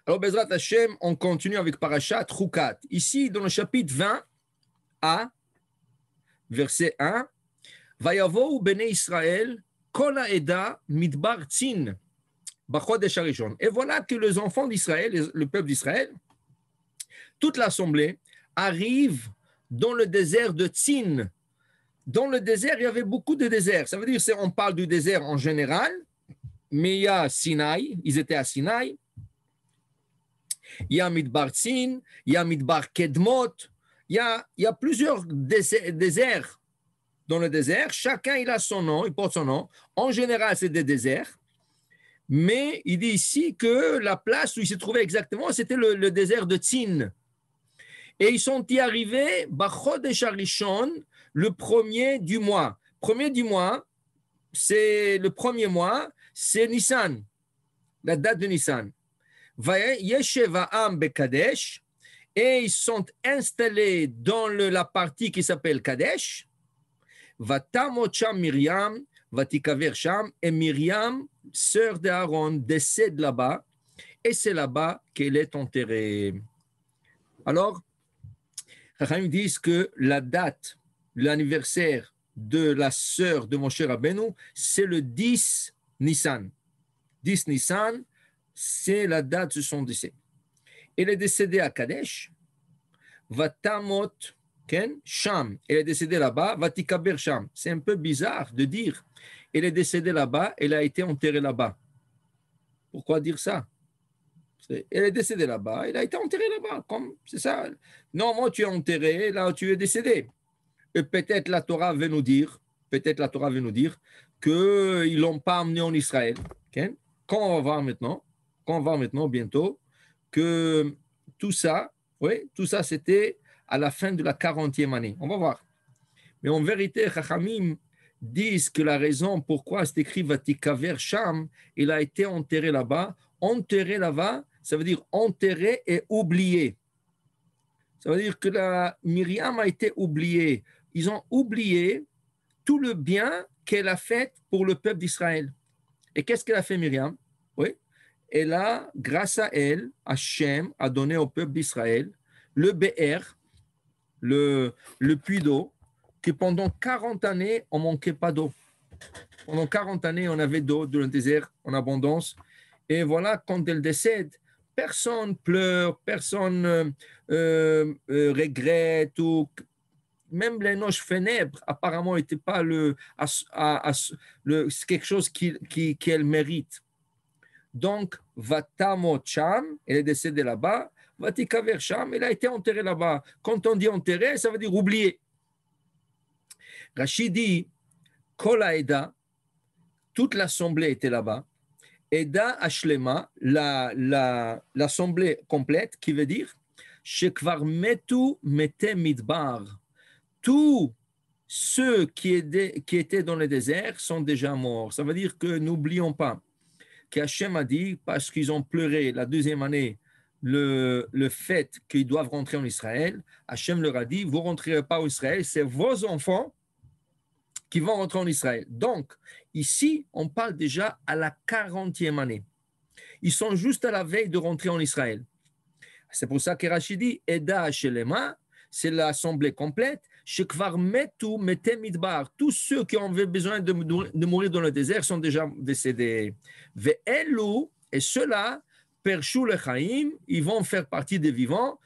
Alors, Bezrat Hashem, on continue avec Parashat Chukat. Ici, dans le chapitre 20a, verset 1, Vayavohu bnei Israël, kol ha'eda midbar tzin, b'chodesh harishon. Et voilà que les enfants d'Israël, le peuple d'Israël, toute l'assemblée, arrive dans le désert de Tzin. Dans le désert, il y avait beaucoup de déserts. Ça veut dire qu'on parle du désert en général, mais il y a Sinaï, ils étaient à Sinaï. Il y a Midbar Tzin, il y a Midbar Kedmot, il y a plusieurs déserts dans le désert. Chacun, il a son nom, il porte son nom. En général, c'est des déserts. Mais il dit ici que la place où il se trouvait exactement, c'était le désert de Tzin. Et ils sont y arrivés, B'chodesh harishon, le premier du mois. Premier du mois, c'est le premier mois, c'est Nissan, la date de Nissan. Yeshev ha'am beKadesh, et ils sont installés dans la partie qui s'appelle Kadesh. Vatamot sham Myriam, vatikaver sham, et Myriam, sœur d'Aaron, décède là-bas, et c'est là-bas qu'elle est enterrée. Alors, Chachamim disent que la date, l'anniversaire de la sœur de Moshe Rabbeinu, c'est le 10 Nissan. 10 Nissan, c'est la date de son décès. Elle est décédée à Kadesh, Vatamot Sham. Elle est décédée là-bas, Vatikaber Sham. C'est un peu bizarre de dire, elle est décédée là-bas, elle a été enterrée là-bas. Pourquoi dire ça? Elle est décédée là-bas, elle a été enterrée là-bas, c'est ça. Non, moi tu es enterré, là tu es décédé. Et peut-être la Torah veut nous dire qu'ils ne l'ont pas amené en Israël. Okay? Quand on va voir maintenant, bientôt, que tout ça, c'était à la fin de la 40e année. On va voir. Mais en vérité, Chachamim disent que la raison pourquoi c'est écrit Vatikaver Sham, il a été enterré là-bas. Enterré là-bas, ça veut dire enterré et oublié. Ça veut dire que Myriam a été oubliée. Ils ont oublié tout le bien qu'elle a fait pour le peuple d'Israël. Et qu'est-ce qu'elle a fait, Myriam? Oui. Elle a, grâce à elle, Hachem a donné au peuple d'Israël le Be'er, le puits d'eau, que pendant 40 années, on ne manquait pas d'eau. Pendant 40 années, on avait d'eau dans le désert en abondance. Et voilà, quand elle décède, personne pleure, personne regrette, ou même les noces funèbres, apparemment, n'étaient pas quelque chose qu'elle mérite. Donc, Vatamot Sham, elle est décédée là-bas, Vatikaver Sham, elle a été enterrée là-bas. Quand on dit enterrée, ça veut dire oublier. Rachid dit, Kol ha'eda, toute l'assemblée était là-bas. Eda Ashlema, l'assemblée complète, qui veut dire Shekvar metu mete midbar. Tous ceux qui étaient dans le désert sont déjà morts. Ça veut dire que n'oublions pas qu'Hachem a dit, parce qu'ils ont pleuré la deuxième année le fait qu'ils doivent rentrer en Israël, Hachem leur a dit, vous ne rentrerez pas en Israël, c'est vos enfants qui vont rentrer en Israël. Donc, ici, on parle déjà à la 40e année. Ils sont juste à la veille de rentrer en Israël. C'est pour ça que Rachid dit, Eda Hashelema, c'est l'assemblée complète, Shekvar metu mete midbar. Tous ceux qui ont besoin de mourir dans le désert sont déjà décédés. Ve'elu, et ceux-là, Pershu lechaim, ils vont faire partie des vivants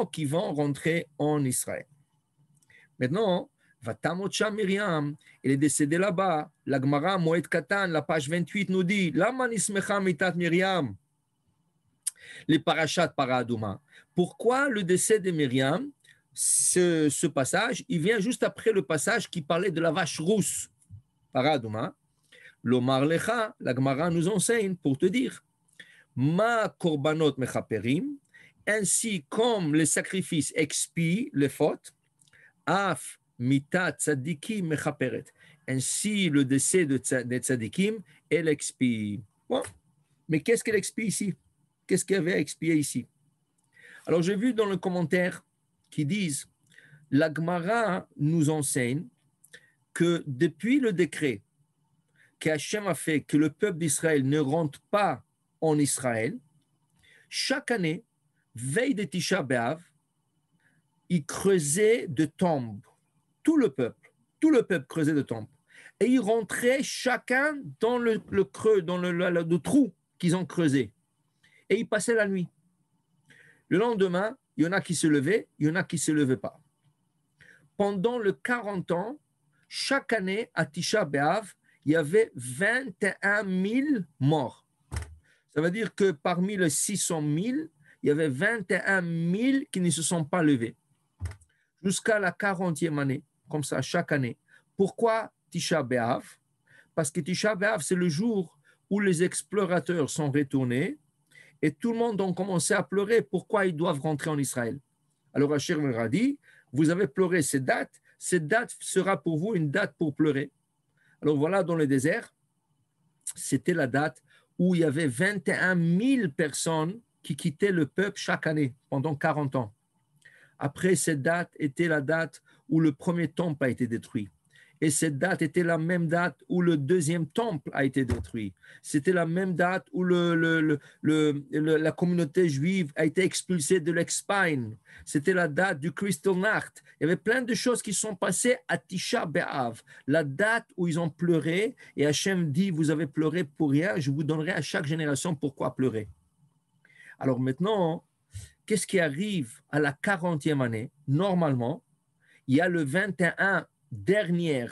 qui vont rentrer en Israël. Maintenant, Vatamot Sham Myriam, elle est décédée là-bas. La Gemara, Moed Katan, la page 28 nous dit, Lama nismecha mitat Myriam, les parashat Paradouma. Pourquoi le décès de Myriam, ce passage, il vient juste après le passage qui parlait de la vache rousse, Paradouma. L'Omar Lecha, la Gemara nous enseigne pour te dire, Ma korbanot mechaperim, ainsi comme les sacrifices expient les fautes, Af Mita tzadikim mechaperet. Ainsi, le décès des tzadikim, elle expie. Bon. Mais qu'est-ce qu'elle expie ici? Qu'est-ce qu'elle avait expié ici? Alors, j'ai vu dans le commentaire qui disent, la Gemara nous enseigne que depuis le décret qu'Hachem a fait que le peuple d'Israël ne rentre pas en Israël, chaque année, veille de Tisha B'Av, ils creusaient de tombes. Tout le peuple creusait de tombes. Et ils rentraient chacun dans le creux, dans le trou qu'ils ont creusé. Et ils passaient la nuit. Le lendemain, il y en a qui se levaient, il y en a qui ne se levaient pas. Pendant les 40 ans, chaque année, à Tisha B'Av, il y avait 21 000 morts. Ça veut dire que parmi les 600 000, il y avait 21 000 qui ne se sont pas levés. Jusqu'à la 40e année, comme ça, chaque année. Pourquoi Tisha B'Av? Parce que Tisha B'Av, c'est le jour où les explorateurs sont retournés et tout le monde a commencé à pleurer pourquoi ils doivent rentrer en Israël. Alors Hachem leur a dit, vous avez pleuré cette date sera pour vous une date pour pleurer. Alors voilà, dans le désert, c'était la date où il y avait 21 000 personnes qui quittaient le peuple chaque année pendant 40 ans. Après, cette date était la date où le premier temple a été détruit. Et cette date était la même date où le deuxième temple a été détruit. C'était la même date où la communauté juive a été expulsée de l'Espagne. C'était la date du Kristallnacht. Il y avait plein de choses qui sont passées à Tisha B'Av, la date où ils ont pleuré. Et Hachem dit, vous avez pleuré pour rien, je vous donnerai à chaque génération pourquoi pleurer. Alors maintenant, qu'est-ce qui arrive à la 40e année? Normalement, il y a le 21 000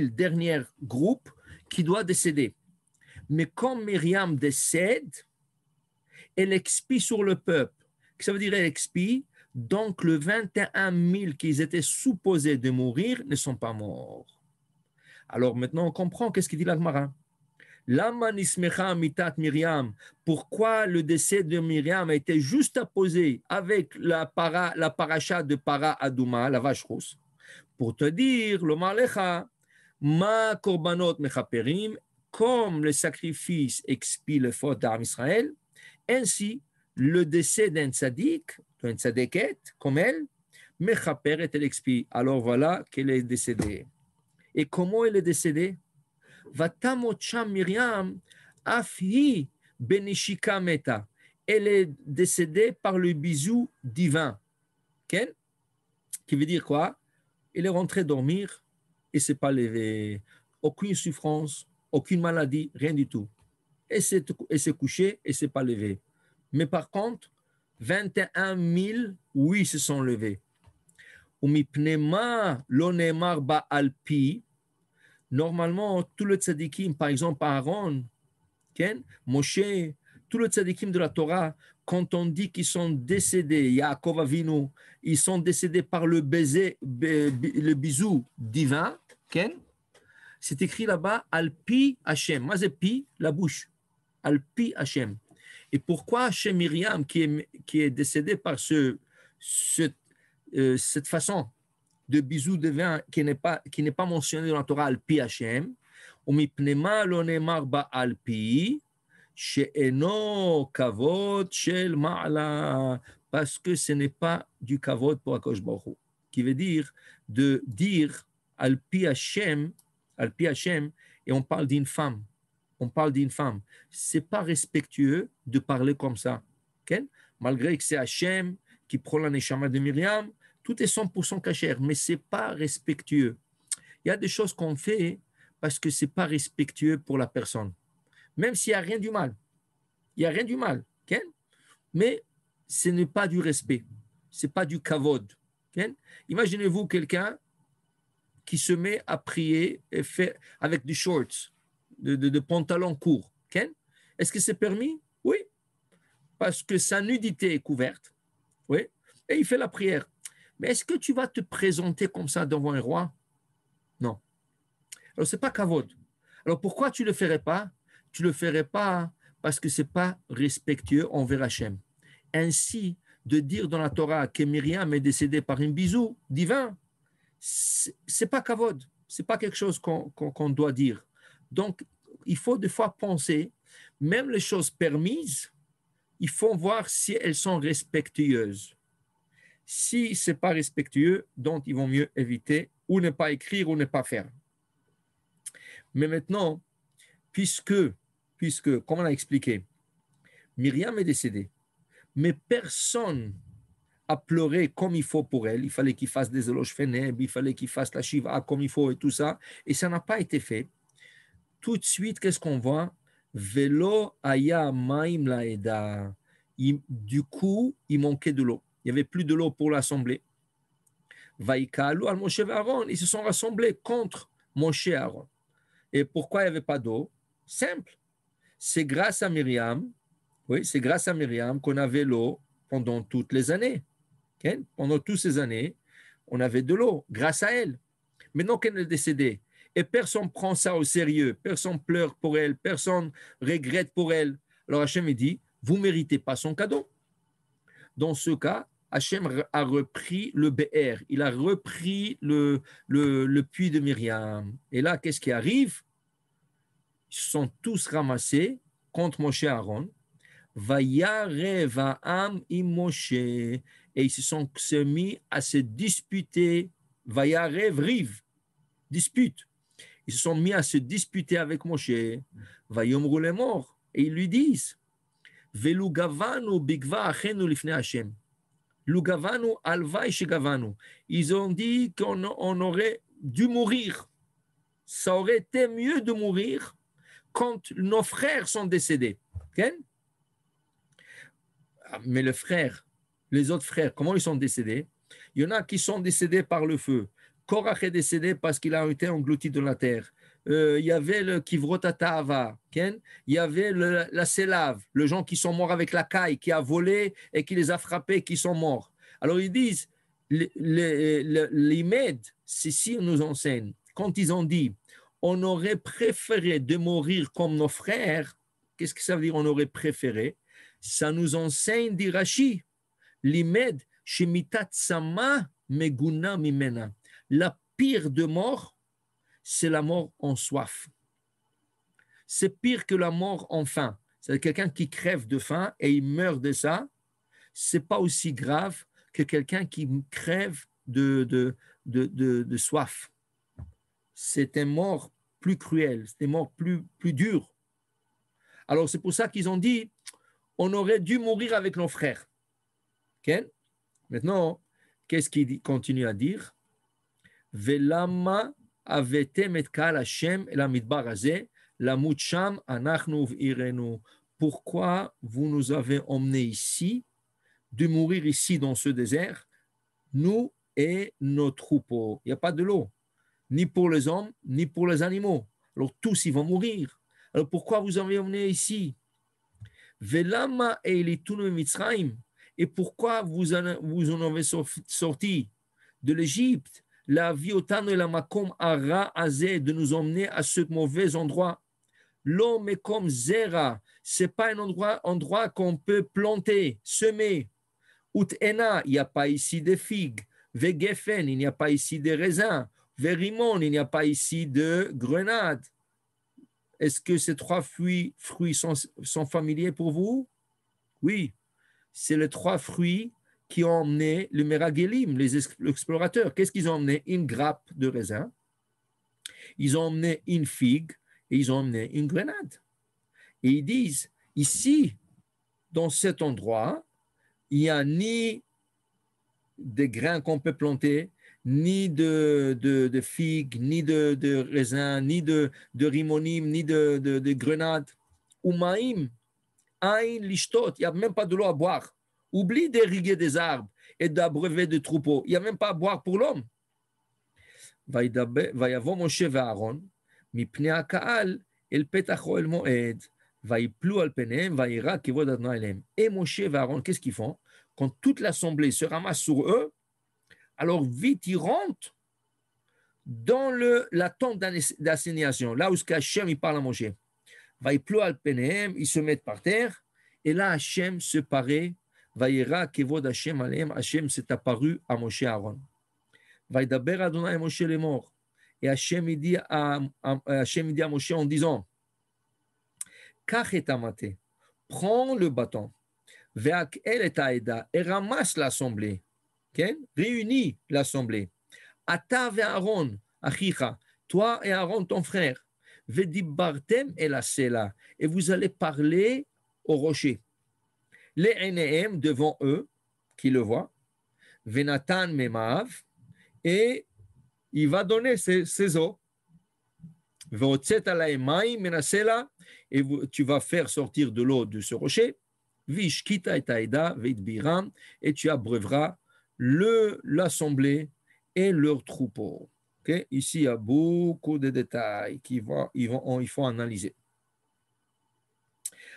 derniers groupes qui doivent décéder. Mais quand Myriam décède, elle expie sur le peuple. Ça veut dire elle expie, donc le 21 000 qui étaient supposés de mourir ne sont pas morts. Alors maintenant, on comprend qu'est-ce qu'il dit l'Agmara. Lama nismecha mitat Myriam. Pourquoi le décès de Myriam a été juste apposé avec la paracha de Para Adouma, la vache rousse? Pour te dire, le malecha, ma korbanot mechaperim, comme le sacrifice expie les fautes d'Am Israël, ainsi le décès d'un tzaddik, d'une tzaddiket, comme elle, mechaperet, elle expie. Alors voilà qu'elle est décédée. Et comment elle est décédée? Vatamot sham Myriam, afhi benishika meta. Elle est décédée par le bisou divin. Okay? Qui veut dire quoi? Elle est rentrée dormir et ne s'est pas levée. Aucune souffrance, aucune maladie, rien du tout. Elle s'est couchée et ne s'est pas levée. Mais par contre, 21 000, oui, se sont levés. Normalement, tout le tzadikim, par exemple Aaron, Moshe, tout le tzadikim de la Torah, quand on dit qu'ils sont décédés, Yaakov Avinu, ils sont décédés par le baiser, le bisou divin, c'est écrit là-bas, Al-Pi Hashem. Moi, c'est Pi, la bouche. Al-Pi Hashem. Et pourquoi Hashem Myriam, qui est décédé par cette façon de bisou divin qui n'est pas mentionné dans la Torah, Al-Pi Hashem, Umipnema lo nemar ba Al-Pi, she'eno kavod shel ma'ala, parce que ce n'est pas du kavod pour Akadosh Baruch Hu, qui veut dire de dire Al-Pi Hashem, et on parle d'une femme. C'est pas respectueux de parler comme ça. Okay? Malgré que c'est Hashem qui prend la neshama de Myriam, tout est 100% cachère, mais c'est pas respectueux. Il y a des choses qu'on fait parce que c'est pas respectueux pour la personne. Même s'il n'y a rien du mal. Okay? Mais ce n'est pas du respect. Ce n'est pas du kavod. Okay? Imaginez-vous quelqu'un qui se met à prier et fait avec des shorts, de pantalons courts. Okay? Est-ce que c'est permis? Oui. Parce que sa nudité est couverte. Oui. Et il fait la prière. Mais est-ce que tu vas te présenter comme ça devant un roi? Non. Alors, ce n'est pas kavod. Alors, pourquoi tu ne le ferais pas? Tu ne le ferais pas parce que ce n'est pas respectueux envers Hachem. Ainsi, de dire dans la Torah que Myriam est décédée par un bisou divin, ce n'est pas kavod. Ce n'est pas quelque chose qu'on doit dire. Donc, il faut des fois penser, même les choses permises, il faut voir si elles sont respectueuses. Si ce n'est pas respectueux, donc ils vont mieux éviter ou ne pas écrire ou ne pas faire. Mais maintenant, puisque comme on a expliqué, Myriam est décédée, mais personne a pleuré comme il faut pour elle. Il fallait qu'il fasse des éloges funèbres, il fallait qu'il fasse la shiva comme il faut et tout ça. Et ça n'a pas été fait. Tout de suite, qu'est-ce qu'on voit? Velo aya maim laeda. Du coup, il manquait de l'eau. Il n'y avait plus de l'eau pour l'assemblée. Vaïkalu al Moshe et Aaron. Ils se sont rassemblés contre Moshe et Aaron. Et pourquoi il n'y avait pas d'eau? Simple. C'est grâce à Myriam, oui, c'est grâce à Myriam qu'on avait l'eau pendant toutes les années. Okay? Pendant toutes ces années, on avait de l'eau grâce à elle. Maintenant qu'elle est décédée, et personne ne prend ça au sérieux, personne pleure pour elle, personne regrette pour elle. Alors Hachem dit, vous ne méritez pas son cadeau. Dans ce cas, Hachem a repris le BR, il a repris le puits de Myriam. Et là, qu'est-ce qui arrive? Ils sont tous ramassés contre Moshe et Aaron. Vayarev ha'am im Moshe. Et ils se sont mis à se disputer. Vayarev rive, dispute. Ils se sont mis à se disputer avec Moshe. Vayomru les morts. Et ils lui disent, Velu gavanu bigva achenu lifnei Hashem. Lugavanu alvai shegavanu. Ils ont dit qu'on aurait dû mourir. Ça aurait été mieux de mourir quand nos frères sont décédés. Okay? Mais les autres frères, comment ils sont décédés? Il y en a qui sont décédés par le feu. Korach est décédé parce qu'il a été englouti dans la terre. Il y avait le Kivrotatava, il y avait la Sélave, les gens qui sont morts avec la caille, qui a volé et qui les a frappés, qui sont morts. Alors ils disent, l'Imed, c'est si on nous enseigne, quand ils ont dit, on aurait préféré de mourir comme nos frères, qu'est-ce que ça veut dire on aurait préféré? Ça nous enseigne, dit Rashi, l'imed, shemitat sama meguna mimena. La pire de mort, c'est la mort en soif. C'est pire que la mort en faim. C'est quelqu'un qui crève de faim et il meurt de ça. C'est pas aussi grave que quelqu'un qui crève de soif. C'est une mort plus cruelle, c'est une mort plus dure. Alors c'est pour ça qu'ils ont dit, on aurait dû mourir avec nos frères. Okay? Maintenant, qu'est-ce qu'il continue à dire? Velama avetem et kal Hashem el hamidbar hazeh lamut sham anachnu v'irenu. Pourquoi vous nous avez emmenés ici, de mourir ici dans ce désert, nous et nos troupeaux? Il n'y a pas de l'eau, ni pour les hommes, ni pour les animaux. Alors tous ils vont mourir. Alors pourquoi vous avez emmené ici? Velama eilitunu mitzrayim. Et pourquoi vous en avez sorti de l'Égypte, la viotano et la makom ara azé, de nous emmener à ce mauvais endroit? L'homme est comme zera, c'est pas un endroit qu'on peut planter, semer. Utena, il n'y a pas ici de figues. Vegefen, il n'y a pas ici de raisins. Verimon, il n'y a pas ici de grenades. Est-ce que ces trois fruits sont familiers pour vous? Oui. C'est les trois fruits qui ont emmené le Meragelim, les explorateurs. Qu'est-ce qu'ils ont emmené? Une grappe de raisin, ils ont emmené une figue et ils ont emmené une grenade. Et ils disent, ici, dans cet endroit, il n'y a ni de grains qu'on peut planter, ni de figues, ni de raisins, ni de rimonim, ni de grenades. Umaim, Aïn lishtot, il n'y a même pas de l'eau à boire. Oublie d'irriguer des arbres et d'abreuver des troupeaux. Il n'y a même pas à boire pour l'homme. Vayavo Moshe et Aaron, mipnei ha'ka'al el petach ohel moed, vayiplu al penehem, vayira kivod Adonai elehem. Et Moshe et Aaron, qu'est-ce qu'ils font? Quand toute l'assemblée se ramasse sur eux, alors vite ils rentrent dans la tente d'assignation, là où Hachem il parle à Moshe. Vayiplu al penehem, ils se mettent par terre, et là Hachem se paraît. Vayera kevod Hashem aleim, Hashem s'est apparu à Moshe et Aaron. Vaydaber Adonai Moshe les morts. Et Hachem dit à Moshe en disant, Kach et amate, prends le bâton, ve'ak el et aeda, et ramasse l'assemblée, okay? Réunis l'assemblée. Ata ve'Aaron, achicha, toi et Aaron ton frère, ve'dibartem el asela, et vous allez parler au rocher. les Enehem devant eux, qui le voient, Venatan Memav, et il va donner ses eaux. Et tu vas faire sortir de l'eau de ce rocher, et tu abreuveras l'assemblée et leur troupeau. Okay? Ici, il y a beaucoup de détails il faut analyser.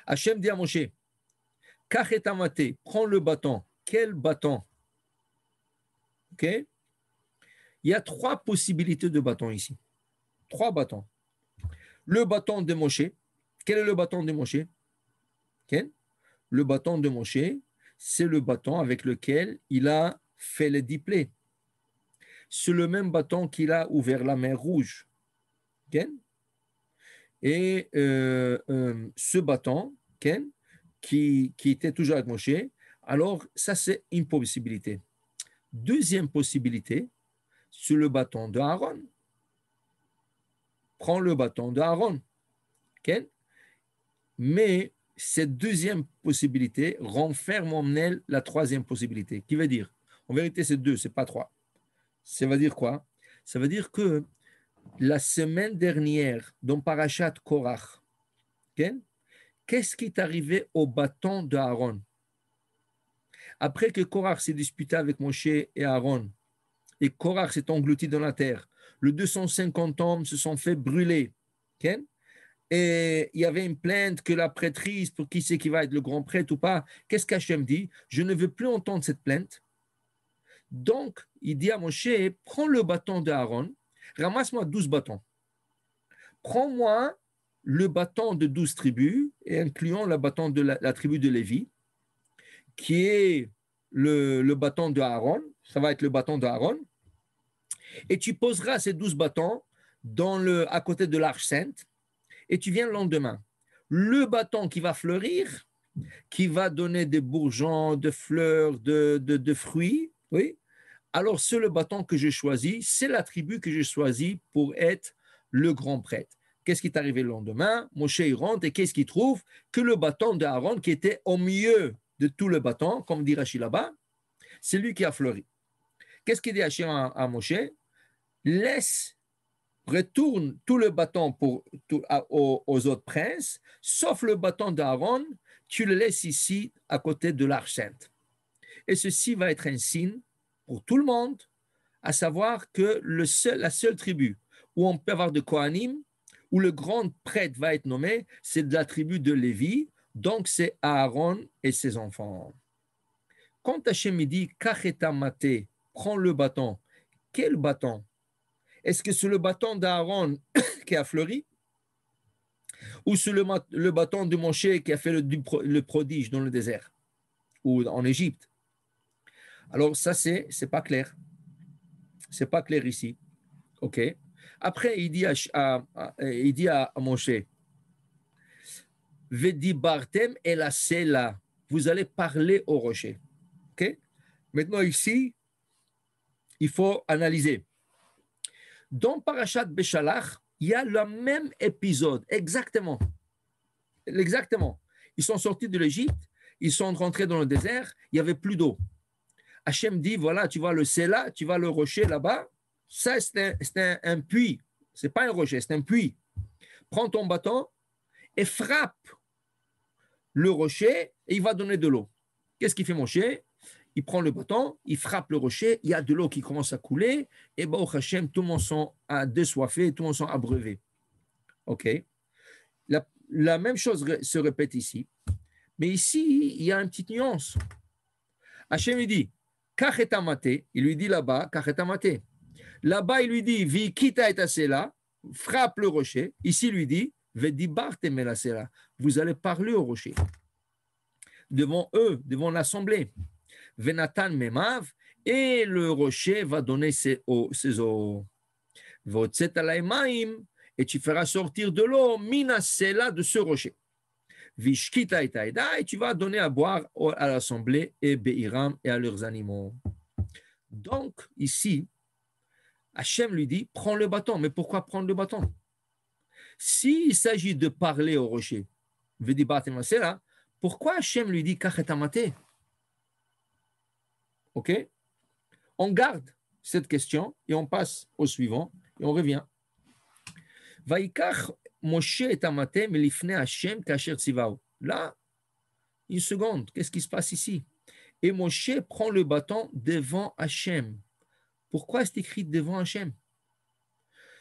Hachem dit à Moshe, Kachetamate, prends le bâton. Quel bâton? Okay? Il y a 3 possibilités de bâton ici. 3 bâtons. Le bâton de Moshe. Quel est le bâton de Moshe? Okay? Le bâton de Moshe, c'est le bâton avec lequel il a fait les 10 plaies. C'est le même bâton qu'il a ouvert la mer Rouge. Okay? Et ce bâton, okay, qui était toujours avec Moshe, alors ça c'est une possibilité. Deuxième possibilité, c'est le bâton de Aaron. Prends le bâton de Aaron. Okay? Mais cette deuxième possibilité renferme en elle la troisième possibilité. Qui veut dire, en vérité, c'est 2, c'est pas 3. Ça veut dire quoi? Ça veut dire que la semaine dernière, dans Parashat Korach, okay, qu'est-ce qui est arrivé au bâton d'Aaron? Après que Korach s'est disputé avec Moshe et Aaron, et Korach s'est englouti dans la terre, les 250 hommes se sont fait brûler. Okay? Et il y avait une plainte que la prêtrise, pour qui c'est qui va être le grand prêtre ou pas, qu'est-ce qu'Hachem dit? Je ne veux plus entendre cette plainte. Donc, il dit à Moshe, prends le bâton d'Aaron, ramasse-moi 12 bâtons. Prends-moi le bâton de 12 tribus, et incluant le bâton de la tribu de Lévi, qui est le bâton d'Aaron, ça va être le bâton d'Aaron, et tu poseras ces 12 bâtons à côté de l'arche sainte, et tu viens le lendemain. Le bâton qui va fleurir, qui va donner des bourgeons, de fleurs, de fruits, oui. Alors, c'est le bâton que j'ai choisi, c'est la tribu que j'ai choisie pour être le grand prêtre. Qu'est-ce qui est arrivé le lendemain? Moshe il rentre et qu'est-ce qu'il trouve? Que le bâton d'Aaron, qui était au milieu de tout le bâton, comme dit Rachid là-bas, c'est lui qui a fleuri. Qu'est-ce qu'il dit Hachem à Moshe? Retourne tout le bâton aux autres princes, sauf le bâton d'Aaron, tu le laisses ici à côté de l'arche sainte. Et ceci va être un signe pour tout le monde, à savoir que la seule tribu où on peut avoir de Kohanim, où le grand prêtre va être nommé, c'est de la tribu de Lévi, donc c'est Aaron et ses enfants. Quand Hachem dit Kacheta Mate, prends le bâton, quel bâton? Est-ce que c'est le bâton d'Aaron qui a fleuri? Ou c'est le bâton de Moshe qui a fait le prodige dans le désert ou en Égypte? Alors ça, c'est pas clair. C'est pas clair ici. OK. Après, il dit à Moshe, Vedi Bartem et la Sela, vous allez parler au rocher. OK. Maintenant, ici, il faut analyser. Dans Parashat Beshalach, il y a le même épisode, exactement. Exactement. Ils sont sortis de l'Égypte, ils sont rentrés dans le désert, il n'y avait plus d'eau. Hachem dit, voilà, tu vois le Sela, tu vois le rocher là-bas, ça c'est un puits, ce n'est pas un rocher, c'est un puits. Prends ton bâton et frappe le rocher et il va donner de l'eau. Qu'est-ce qu'il fait Moshe? Il prend le bâton, il frappe le rocher, il y a de l'eau qui commence à couler, et au Hachem, tout le monde sont désoiffé, tout le monde sont abreuvé. OK. La même chose se répète ici. Mais ici, il y a une petite nuance. Hachem lui dit, Kachetamate, il lui dit là-bas, Kachetamate. Là-bas, il lui dit, Vi kita et asela, frappe le rocher. Ici, il lui dit, Vedibarte melasela, vous allez parler au rocher. Devant eux, devant l'assemblée. Venatan memav, et le rocher va donner ses eaux. Et tu feras sortir de l'eau, minasela, de ce rocher. Vishkita et tu vas donner à boire à l'assemblée et Béiram et à leurs animaux. Donc, ici, Hachem lui dit, prends le bâton. Mais pourquoi prendre le bâton? S'il s'agit de parler au rocher, pourquoi Hachem lui dit Kach et Amate? Ok? On garde cette question et on passe au suivant et on revient. Vaikach Moshe et Amate melifne Hachem kasher tzivao. Là, une seconde, qu'est-ce qui se passe ici? Et Moshe prend le bâton devant Hachem. Pourquoi c'est écrit devant Hachem?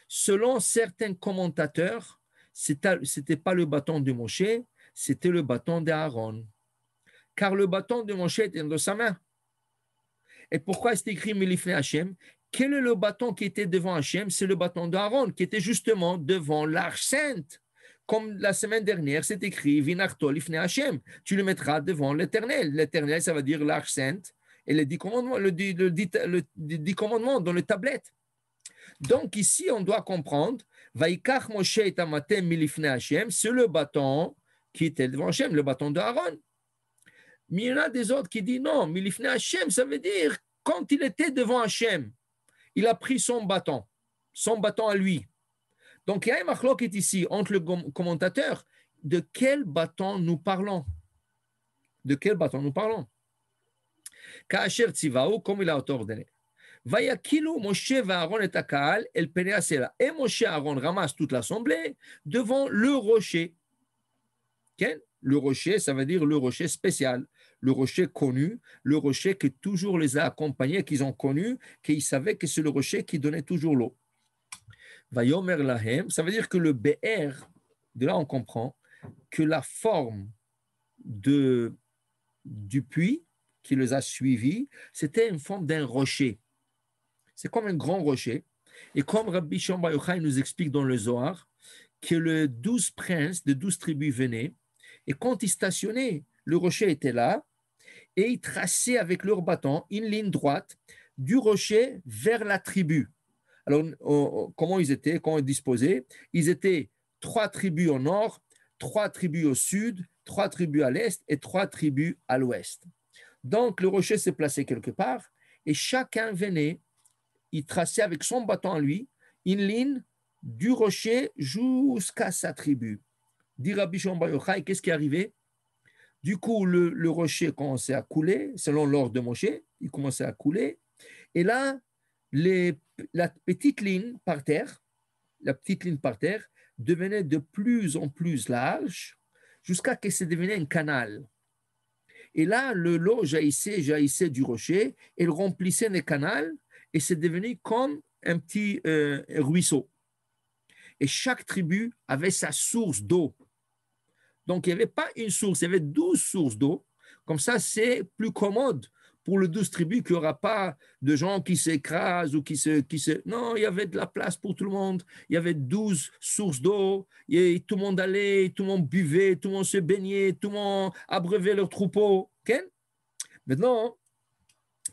Selon certains commentateurs, ce n'était pas le bâton de Moshe, c'était le bâton d'Aaron. Car le bâton de Moshe était dans sa main. Et pourquoi c'est écrit Melifne Hachem? Quel est le bâton qui était devant Hachem? C'est le bâton d'Aaron qui était justement devant l'Arche Sainte. Comme la semaine dernière, c'est écrit Vinarto Lifne Hachem. Tu le mettras devant l'Éternel. L'Éternel, ça veut dire l'Arche Sainte et les 10 commandements, les 10 commandements dans les tablettes. Donc ici, on doit comprendre Vaikach Moshe et Amate Milifne Hachem, c'est le bâton qui était devant Hachem, le bâton d'Aaron. Mais il y en a des autres qui disent non, Milifne Hachem, ça veut dire quand il était devant Hachem, il a pris son bâton à lui. Donc il y a un machloket ici entre le commentateur. De quel bâton nous parlons? De quel bâton nous parlons? Ka'asher tzivao, comme il a ordonné. Vayakilu Moshe et Aaron et Akaal el pene asela. Et Moshe et Aaron ramassent toute l'assemblée devant le rocher. Okay? Le rocher, ça veut dire le rocher spécial, le rocher connu, le rocher qui toujours les a accompagnés, qu'ils ont connu, qu'ils savaient que c'est le rocher qui donnait toujours l'eau. Vayomer lahem, ça veut dire que le BR, de là on comprend que la forme du puits qui les a suivis, c'était une forme d'un rocher. C'est comme un grand rocher. Et comme Rabbi Shimon Bar Yochai nous explique dans le Zohar, que les 12 princes de 12 tribus venaient, et quand ils stationnaient, le rocher était là, et ils traçaient avec leur bâton une ligne droite du rocher vers la tribu. Alors, comment ils étaient, comment ils disposaient? Ils étaient 3 tribus au nord, 3 tribus au sud, 3 tribus à l'est et 3 tribus à l'ouest. Donc, le rocher s'est placé quelque part, et chacun venait, il traçait avec son bâton à lui une ligne du rocher jusqu'à sa tribu. Dit Rabbi Shimon Bar Yochai, qu'est-ce qui est arrivé? Du coup, le rocher commençait à couler, selon l'ordre de Moshe, il commençait à couler. Et là, la petite ligne par terre devenait de plus en plus large jusqu'à ce que ça devenait un canal. Et là, l'eau jaillissait du rocher, elle remplissait le canal et c'est devenu comme un petit ruisseau. Et chaque tribu avait sa source d'eau. Donc, il n'y avait pas une source, il y avait 12 sources d'eau. Comme ça, c'est plus commode pour les 12 tribus qu'il n'y aura pas de gens qui s'écrasent ou qui se... Non, il y avait de la place pour tout le monde. Il y avait 12 sources d'eau. Et tout le monde allait, tout le monde buvait, tout le monde se baignait, tout le monde abreuvait leurs troupeaux. Okay? Maintenant,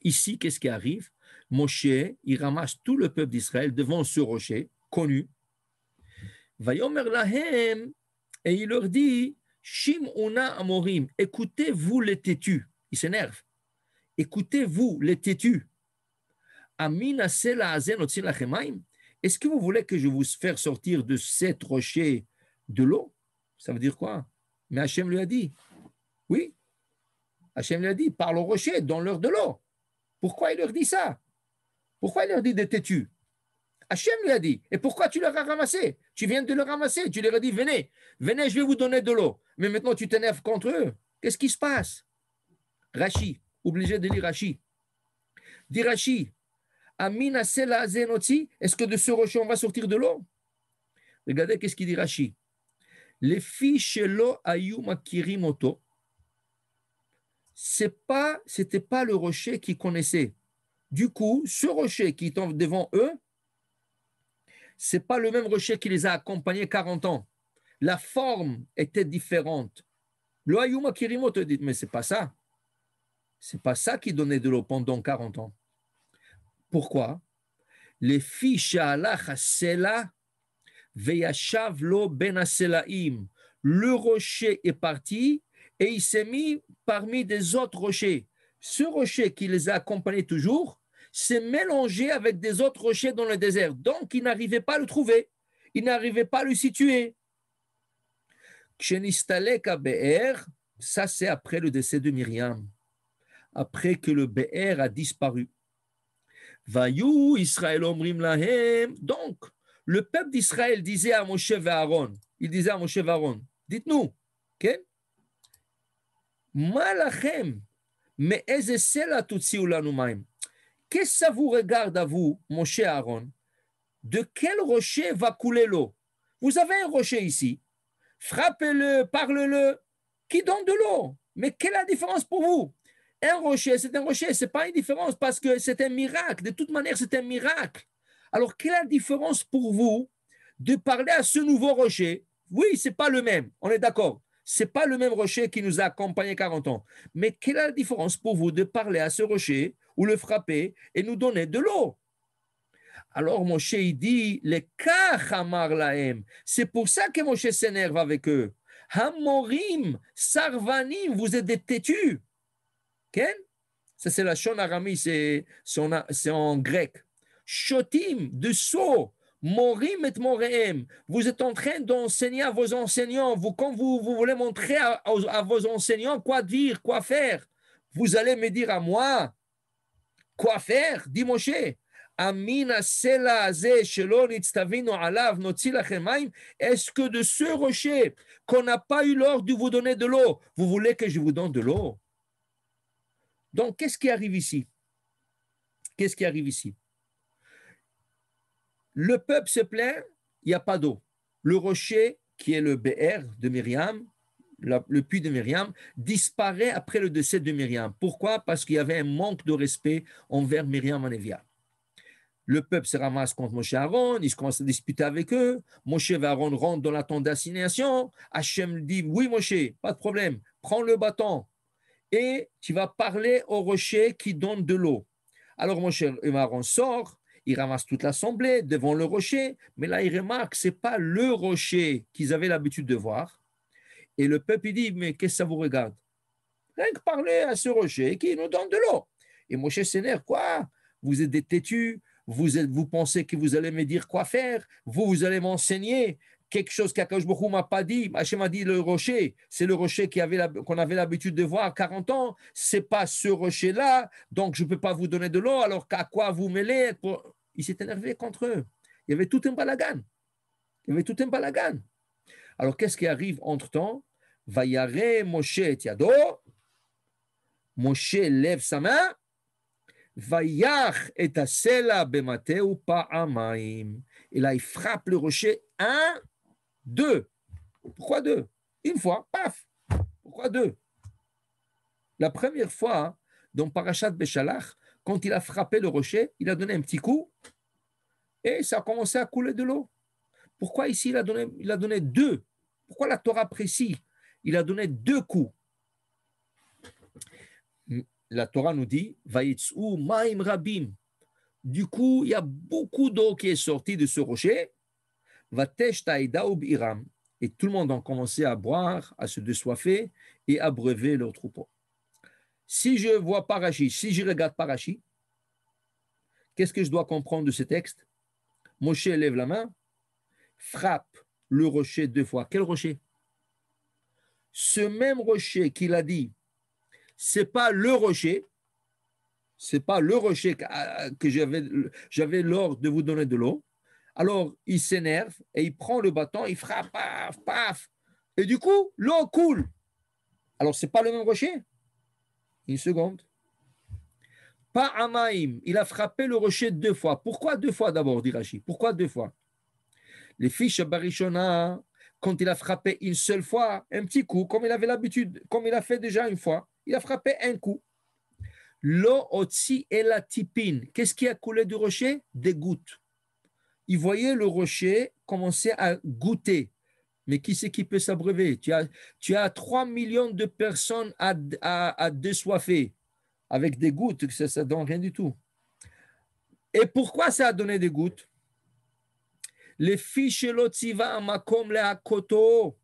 ici, qu'est-ce qui arrive? Moshe, il ramasse tout le peuple d'Israël devant ce rocher connu. Vayomer lahem, et il leur dit, Shim'una amorim, écoutez-vous les têtus. Il s'énerve. Écoutez-vous les têtus. Amina sela azen otzi lachemaim. Est-ce que vous voulez que je vous fasse sortir de cet rocher de l'eau? Ça veut dire quoi? Mais Hachem lui a dit, oui. Hachem lui a dit, parle au rocher, donne-leur de l'eau. Pourquoi il leur dit ça? Pourquoi il leur dit des têtus? Hachem lui a dit, et pourquoi tu leur as ramassé? Tu viens de le ramasser, tu leur as dit, venez, je vais vous donner de l'eau. Mais maintenant, tu t'énerves contre eux. Qu'est-ce qui se passe? Rashi, obligé de lire Rashi. Dit Rashi, Amina sela zenotzi, est-ce que de ce rocher, on va sortir de l'eau? Regardez qu'est-ce qu'il dit Rashi. Les filles shelo ayu makirim oto. C'était pas le rocher qu'ils connaissaient. Du coup, ce rocher qui est devant eux, ce n'est pas le même rocher qui les a accompagnés 40 ans. La forme était différente. Le Ayuma Kirimo te dit, mais ce n'est pas ça. Ce n'est pas ça qui donnait de l'eau pendant 40 ans. Pourquoi? Les filles Sha'alach Sela Veyashav lo ben Aselaim. Le rocher est parti et il s'est mis parmi des autres rochers. Ce rocher qui les a accompagnés toujours s'est mélangé avec des autres rochers dans le désert. Donc, ils n'arrivaient pas à le trouver. Ils n'arrivaient pas à le situer. Ça, c'est après le décès de Myriam, après que le Be'er a disparu. Vayu Israël omrim lahem. Donc, le peuple d'Israël disait à Moshe et Aaron, il disait à Moshe et Aaron, dites-nous, ok? Malachem, mais ezesela tutsi ulanumaim. Qu'est-ce que ça vous regarde à vous, Moshe et Aaron? De quel rocher va couler l'eau? Vous avez un rocher ici, frappez-le, parle-le, qui donne de l'eau. Mais quelle est la différence pour vous? Un rocher, c'est un rocher, ce n'est pas une différence parce que c'est un miracle. De toute manière, c'est un miracle. Alors, quelle est la différence pour vous de parler à ce nouveau rocher? Oui, ce n'est pas le même, on est d'accord. Ce n'est pas le même rocher qui nous a accompagnés 40 ans. Mais quelle est la différence pour vous de parler à ce rocher ou le frapper et nous donner de l'eau? Alors Moshe, il dit, les kachamar lahem. C'est pour ça que Moshe s'énerve avec eux. Hamorim, sarvanim, vous êtes des têtus. Okay? Ça, c'est la shon arami, c'est en grec. Shotim, de sceau. Morim et moreem. Vous êtes en train d'enseigner à vos enseignants. Quand vous voulez montrer à vos enseignants quoi dire, quoi faire, vous allez me dire à moi quoi faire, dit Moshe. Est-ce que de ce rocher qu'on n'a pas eu l'ordre de vous donner de l'eau, vous voulez que je vous donne de l'eau? Donc, qu'est-ce qui arrive ici? Qu'est-ce qui arrive ici? Le peuple se plaint, il n'y a pas d'eau. Le rocher, qui est le BR de Myriam, le puits de Myriam, disparaît après le décès de Myriam. Pourquoi? Parce qu'il y avait un manque de respect envers Myriam Anévia. Le peuple se ramasse contre Moshe et Aaron, ils commencent à disputer avec eux. Moshe et Aaron rentrent dans la tente d'assignation. Hachem dit, oui Moshe, pas de problème, prends le bâton et tu vas parler au rocher qui donne de l'eau. Alors Moshe et Aaron sortent, ils ramassent toute l'assemblée devant le rocher, mais là ils remarquent que ce n'est pas le rocher qu'ils avaient l'habitude de voir. Et le peuple il dit, mais qu'est-ce que ça vous regarde? Rien que parler à ce rocher qui nous donne de l'eau. Et Moshe s'énerve, quoi? Vous êtes des têtus, vous pensez que vous allez me dire quoi faire, vous allez m'enseigner quelque chose qu'Akadosh Baruch Hu m'a pas dit. Hachem m'a dit le rocher, c'est le rocher qu'on avait l'habitude de voir 40 ans, c'est pas ce rocher-là, donc je ne peux pas vous donner de l'eau, alors qu'à quoi vous mêlez? Il s'est énervé contre eux. Il y avait tout un balagan. Alors qu'est-ce qui arrive entre-temps? Vayare Moshe et Yado, Moshe lève sa main, Vayach et Asela bemateu pa'amaim. Et là, il frappe le rocher 1, 2. Pourquoi 2? Une fois, paf. Pourquoi 2? La première fois, dans Parashat Beshalach, quand il a frappé le rocher, il a donné un petit coup et ça a commencé à couler de l'eau. Pourquoi ici il a donné 2? Pourquoi la Torah précise? Il a donné 2 coups. La Torah nous dit Vayitzu ma'im rabim. Du coup, il y a beaucoup d'eau qui est sortie de ce rocher. Vatesh ta'ida ubiram. Et tout le monde a commencé à boire, à se désoiffer et à breuver leur troupeau. Si je vois Parashi, si je regarde Parashi, qu'est-ce que je dois comprendre de ce texte? Moshe lève la main, frappe le rocher 2 fois. Quel rocher? Ce même rocher qu'il a dit, c'est pas le rocher que j'avais l'ordre de vous donner de l'eau. Alors, il s'énerve et il prend le bâton, il frappe, paf, paf. Et du coup, l'eau coule. Alors, ce n'est pas le même rocher. Une seconde. Pas Amaïm, il a frappé le rocher 2 fois. Pourquoi 2 fois d'abord, dit Rachid? Pourquoi 2 fois? Les fiches Barishona, quand il a frappé une seule fois, un petit coup, comme il avait l'habitude, comme il a fait déjà une fois, il a frappé un coup. L'eau otsi et la tipine. Qu'est-ce qui a coulé du rocher? Des gouttes. Il voyait le rocher commencer à goûter. Mais qui c'est qui peut s'abreuver? Tu as 3 millions de personnes à désoiffer avec des gouttes, ça ne donne rien du tout. Et pourquoi ça a donné des gouttes? Les fiches l'otziva makom lehakoto.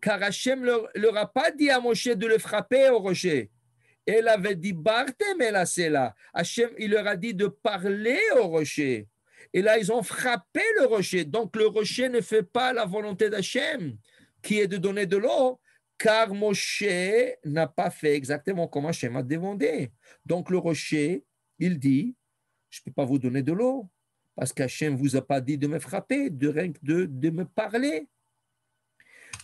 Car Hachem leur a pas dit à Moshe de le frapper au rocher. Elle avait dit Bartem el Asela. Hachem, il leur a dit de parler au rocher. Et là, ils ont frappé le rocher. Donc, le rocher ne fait pas la volonté d'Hachem, qui est de donner de l'eau. car Moshe n'a pas fait exactement comme Hachem a demandé. Donc le rocher, il dit, je ne peux pas vous donner de l'eau, parce qu'Hachem ne vous a pas dit de me frapper, de me parler.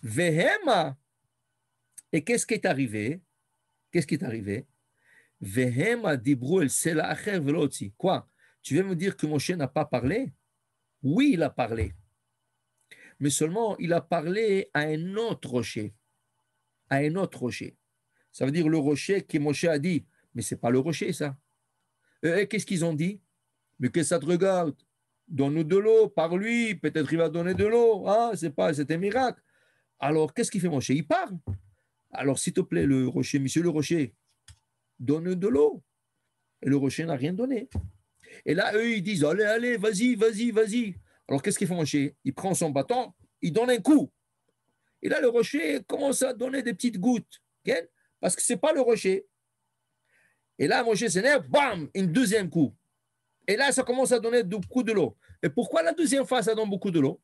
Vehema. Et qu'est-ce qui est arrivé? Qu'est-ce qui est arrivé? Vehema dibru el sela acher velo hotzi. Quoi? Tu veux me dire que Moshe n'a pas parlé? Oui, il a parlé. Mais seulement, il a parlé à un autre rocher. À un autre rocher. Ça veut dire le rocher que Moshe a dit. Mais ce n'est pas le rocher, ça. Et qu'est-ce qu'ils ont dit? Mais que ça te regarde? Donne-nous de l'eau, par lui, peut-être il va donner de l'eau. Ah, c'est un miracle. Alors, qu'est-ce qu'il fait Moshe? Il parle. Alors, s'il te plaît, le rocher, monsieur le rocher, donne de l'eau. Et le rocher n'a rien donné. Et là, eux, ils disent, allez, allez, vas-y, vas-y, vas-y. Alors, qu'est-ce qu'il fait Moshe? Il prend son bâton, il donne un coup. Et là, le rocher commence à donner des petites gouttes. Okay? Parce que ce n'est pas le rocher. Et là, Moshe s'énerve, bam, un deuxième coup. Et là, ça commence à donner beaucoup de l'eau. Et pourquoi la deuxième fois, ça donne beaucoup de l'eau?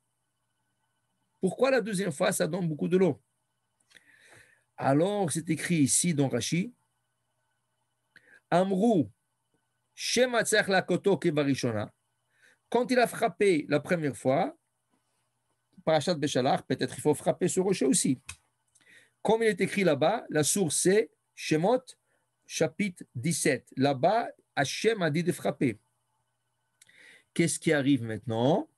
Pourquoi la deuxième fois, ça donne beaucoup de l'eau? Alors, c'est écrit ici dans Rashi, Amrou, Shema tzach lakoto kebarishona. Quand il a frappé la première fois, Parashat Beshalach, peut-être il faut frapper ce rocher aussi. Comme il est écrit là-bas, la source c'est Shemot, chapitre 17. Là-bas, Hachem a dit de frapper. Qu'est-ce qui arrive maintenant?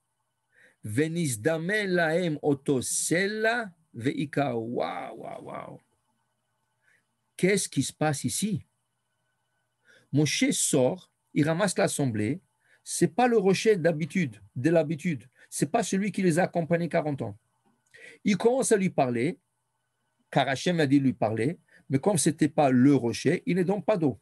Venisdamen lahem oto sela veika. Waouh, waouh, waouh. Qu'est-ce qui se passe ici? Moshe sort, il ramasse l'assemblée. Ce n'est pas le rocher d'habitude, de l'habitude. Ce n'est pas celui qui les a accompagnés 40 ans. Il commence à lui parler, car Hachem a dit de lui parler, mais comme ce n'était pas le rocher, il ne donne pas d'eau.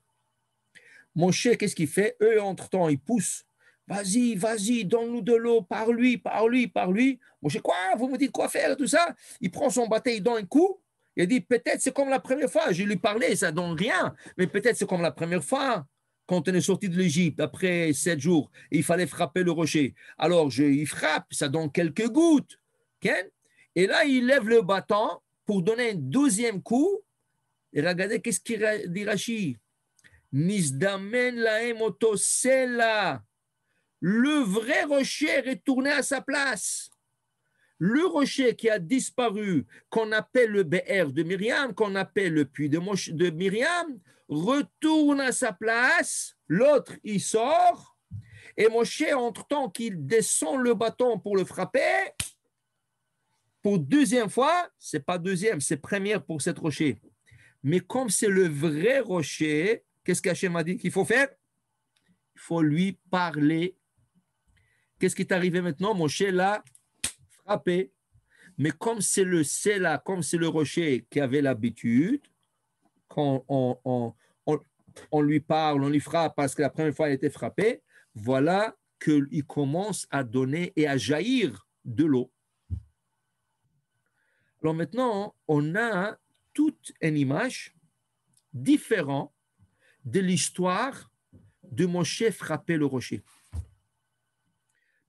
Moshe, qu'est-ce qu'il fait? Eux, entre-temps, ils poussent. Vas-y, vas-y, donne-nous de l'eau, par lui, par lui, par lui. Moshe, quoi? Vous me dites quoi faire, tout ça? Il prend son bâton, il donne un coup. Il dit, peut-être c'est comme la première fois. Je lui parlais, ça ne donne rien. Mais peut-être c'est comme la première fois. Quand on est sorti de l'Égypte, après 7 jours, il fallait frapper le rocher. Alors, il frappe, ça donne quelques gouttes. Okay? Et là, il lève le bâton pour donner un deuxième coup. Et regardez, qu'est-ce qu'il dit Rashi? Nisdamen lahem oto sela. Le vrai rocher est retourné à sa place. Le rocher qui a disparu, qu'on appelle le BR de Myriam, qu'on appelle le puits de Myriam, retourne à sa place. L'autre, il sort. Et Moshe, entre-temps qu'il descend le bâton pour le frapper, pour deuxième fois, c'est pas deuxième, c'est première pour cette rocher. Mais comme c'est le vrai rocher, qu'est-ce qu'Hachem a dit qu'il faut faire? Il faut lui parler. Qu'est-ce qui est arrivé maintenant? Moshe l'a frappé. Mais comme c'est le Sela, comme c'est le rocher qui avait l'habitude, quand on lui parle, on lui frappe parce que la première fois il était frappé, voilà qu'il commence à donner et à jaillir de l'eau. Alors maintenant, on a toute une image différente de l'histoire de Moshe frapper le rocher.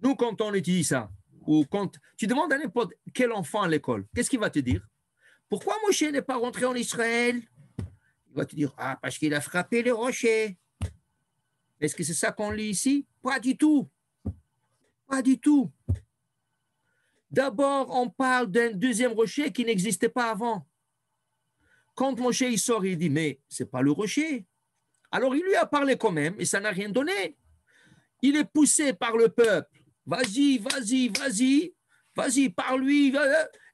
Nous, quand on étudie ça, ou quand tu demandes à n'importe quel enfant à l'école, qu'est-ce qu'il va te dire? Pourquoi Moshe n'est pas rentré en Israël? Il va te dire, ah, parce qu'il a frappé le rocher. Est-ce que c'est ça qu'on lit ici? Pas du tout. Pas du tout. D'abord, on parle d'un deuxième rocher qui n'existait pas avant. Quand Moshe il sort, il dit, mais ce n'est pas le rocher. Alors, il lui a parlé quand même, et ça n'a rien donné. Il est poussé par le peuple. Vas-y, vas-y, vas-y, vas-y, parle-lui.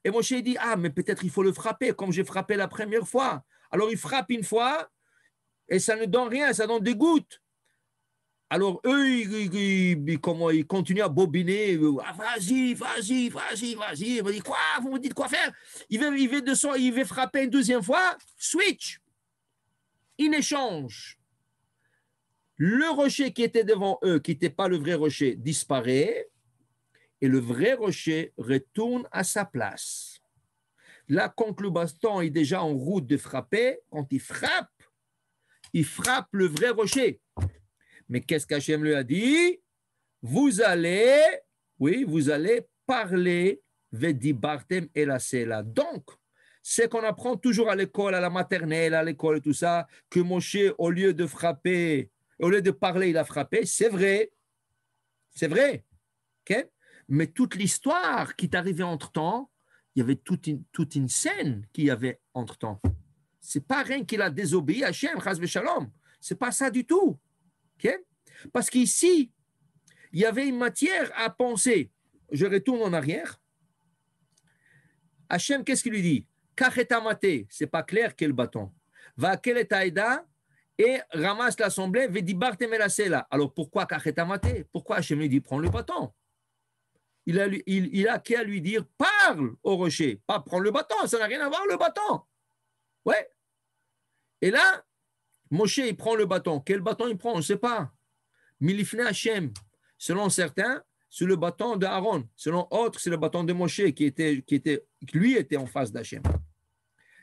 Et Moshe dit, ah, mais peut-être il faut le frapper, comme j'ai frappé la première fois. Alors, il frappe une fois, et ça ne donne rien, ça donne des gouttes. Alors, eux, ils continuent à bobiner. Ah, vas-y, vas-y, vas-y, vas-y. Il me dit, quoi? Vous me dites quoi faire? Il veut frapper une deuxième fois. Switch. In échange. Le rocher qui était devant eux, qui n'était pas le vrai rocher, disparaît. Et le vrai rocher retourne à sa place. Là, quand le baston est déjà en route de frapper, quand il frappe le vrai rocher. Mais qu'est-ce qu'Hachem lui a dit? Vous allez parler vedibartem elasela. Donc, C'est qu'on apprend toujours à l'école, à la maternelle, à l'école et tout ça, que Moshe, au lieu de frapper, au lieu de parler, il a frappé. C'est vrai. C'est vrai. Okay? Mais toute l'histoire qui est arrivée entre-temps, il y avait toute une scène qui y avait entre-temps. C'est pas rien qu'il a désobéi à Hachem, chas v'shalom. C'est pas ça du tout. Okay? Parce qu'ici, il y avait une matière à penser. Je retourne en arrière. Hachem, qu'est-ce qu'il lui dit? Kachetamate, c'est pas clair quel bâton. Va quel taïda et ramasse l'assemblée, vedibarte melasela. Alors pourquoi kachetamate? Pourquoi Hachem lui dit prends le bâton? Il a qu'à lui dire parle au rocher, pas prends le bâton, ça n'a rien à voir le bâton. Ouais. Et là, Moshe, il prend le bâton. Quel bâton il prend? On ne sait pas. Milifne Hachem, selon certains, c'est le bâton d'Aaron. Selon autres, c'est le bâton de Moshe qui lui était en face d'Hachem.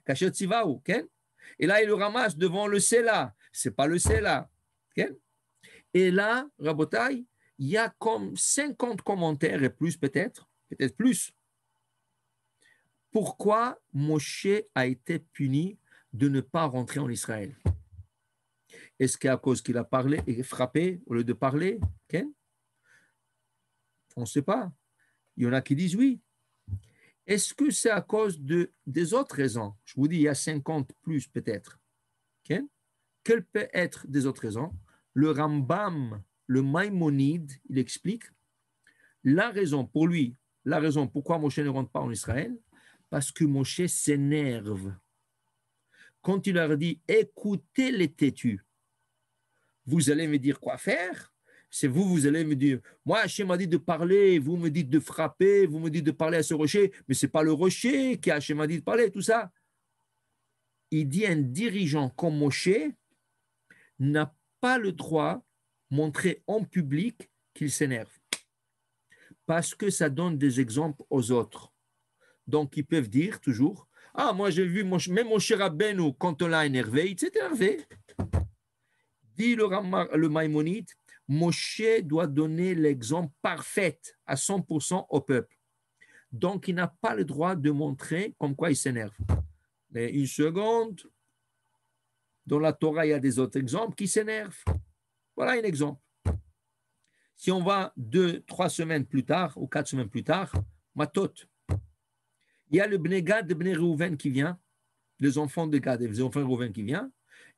Kachet Tzivaou, okay? Et là, il le ramasse devant le Sela. Ce n'est pas le Sela. Okay? Et là, Rabotai, il y a comme 50 commentaires et plus peut-être plus. Pourquoi Moshe a été puni de ne pas rentrer en Israël? Est-ce qu'à cause qu'il a parlé et frappé au lieu de parler? Okay? On ne sait pas. Il y en a qui disent oui. Est-ce que c'est à cause des autres raisons? Je vous dis, il y a 50 plus peut-être. Okay? Quelles peuvent être des autres raisons? Le Rambam, le Maïmonide, il explique la raison pour lui, la raison pourquoi Moshe ne rentre pas en Israël, parce que Moshe s'énerve. Quand il leur dit, écoutez les têtus, vous allez me dire quoi faire? C'est vous allez me dire, moi, Hachem m'a dit de parler, vous me dites de frapper, vous me dites de parler à ce rocher, mais ce n'est pas le rocher qui Hachem m'a dit de parler, tout ça. Il dit un dirigeant comme Moshe n'a pas le droit de montrer en public qu'il s'énerve. Parce que ça donne des exemples aux autres. Donc, ils peuvent dire toujours, ah, moi j'ai vu, même Moshe Rabbeinu, quand on l'a énervé, il s'est énervé. Dit le Maïmonide, Moshe doit donner l'exemple parfait à 100% au peuple. Donc, il n'a pas le droit de montrer comme quoi il s'énerve. Mais une seconde, dans la Torah, il y a des autres exemples qui s'énervent. Voilà un exemple. Si on va 2-3 semaines plus tard, ou 4 semaines plus tard, Matot, il y a le Bnei Gad et Bnei Reuven qui vient, les enfants de Gad et les enfants de Reuven qui viennent,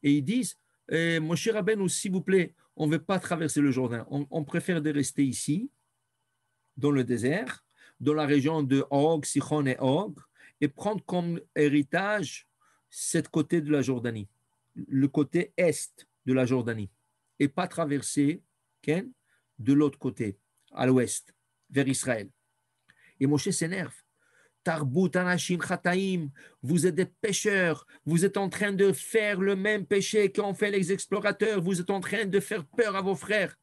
et ils disent, Moshe Rabbeinu, s'il vous plaît, on ne veut pas traverser le Jourdain, on préfère de rester ici, dans le désert, dans la région de Og, Sichon et Og, et prendre comme héritage cette côté de la Jordanie, le côté est de la Jordanie, et pas traverser de l'autre côté, à l'ouest, vers Israël. Et Moshe s'énerve. Tarbut anashim chataim, vous êtes des pécheurs, vous êtes en train de faire le même péché qu'ont fait les explorateurs, vous êtes en train de faire peur à vos frères.